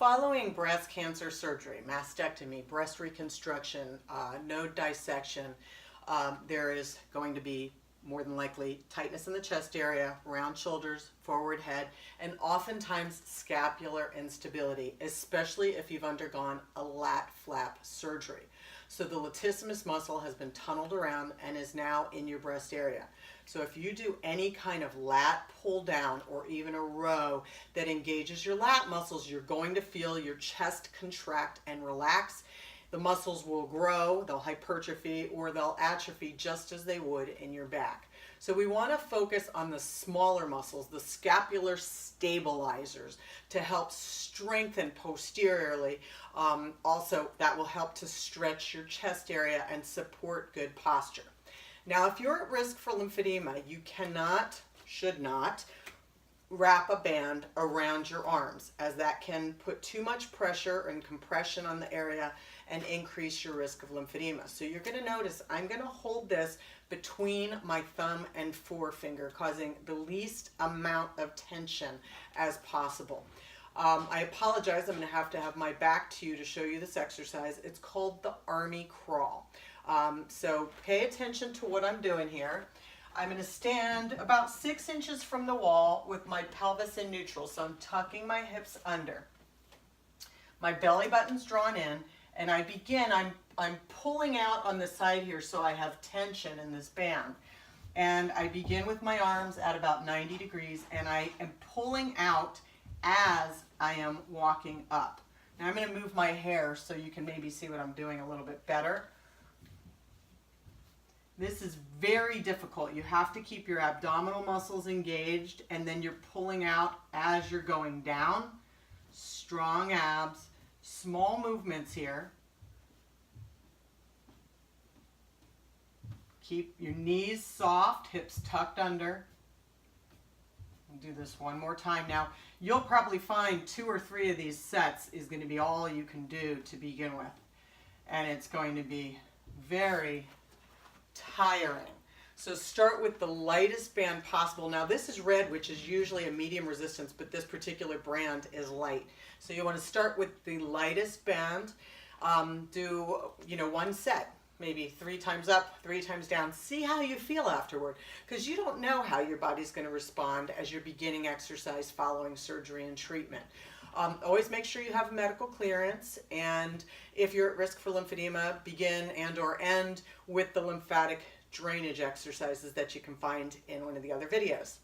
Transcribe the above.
Following breast cancer surgery, mastectomy, breast reconstruction, node dissection, there is going to be more than likely tightness in the chest area, round shoulders, forward head, and oftentimes scapular instability, especially if you've undergone a lat flap surgery. So the latissimus muscle has been tunneled around and is now in your breast area. So if you do any kind of lat pull down or even a row that engages your lat muscles, you're going to feel your chest contract and relax. The muscles will grow, they'll hypertrophy, or they'll atrophy just as they would in your back. So we want to focus on the smaller muscles, the scapular stabilizers, to help strengthen posteriorly. Also, that will help to stretch your chest area and support good posture. Now, if you're at risk for lymphedema, you cannot, should not, wrap a band around your arms, as that can put too much pressure and compression on the area and increase your risk of lymphedema. So you're going to notice I'm going to hold this between my thumb and forefinger, causing the least amount of tension as possible. I apologize, I'm going to have my back to you to show you this exercise. It's called the army crawl. So pay attention to what I'm doing here. I'm going to stand about 6 inches from the wall with my pelvis in neutral. So I'm tucking my hips under. My belly button's drawn in, and I begin, I'm pulling out on the side here so I have tension in this band. And I begin with my arms at about 90 degrees, and I am pulling out as I am walking up. Now I'm going to move my hair so you can maybe see what I'm doing a little bit better. This is very difficult. You have to keep your abdominal muscles engaged, and then you're pulling out as you're going down. Strong abs, small movements here. Keep your knees soft, hips tucked under. We'll do this one more time. Now, you'll probably find 2 or 3 of these sets is going to be all you can do to begin with. And it's going to be very tiring. So start with the lightest band possible. Now this is red, which is usually a medium resistance, but this particular brand is light. So you want to start with the lightest band. Do, one set, maybe 3 times up, 3 times down. See how you feel afterward, because you don't know how your body's going to respond as you're beginning exercise following surgery and treatment. Always make sure you have medical clearance, and if you're at risk for lymphedema, begin and/or end with the lymphatic drainage exercises that you can find in one of the other videos.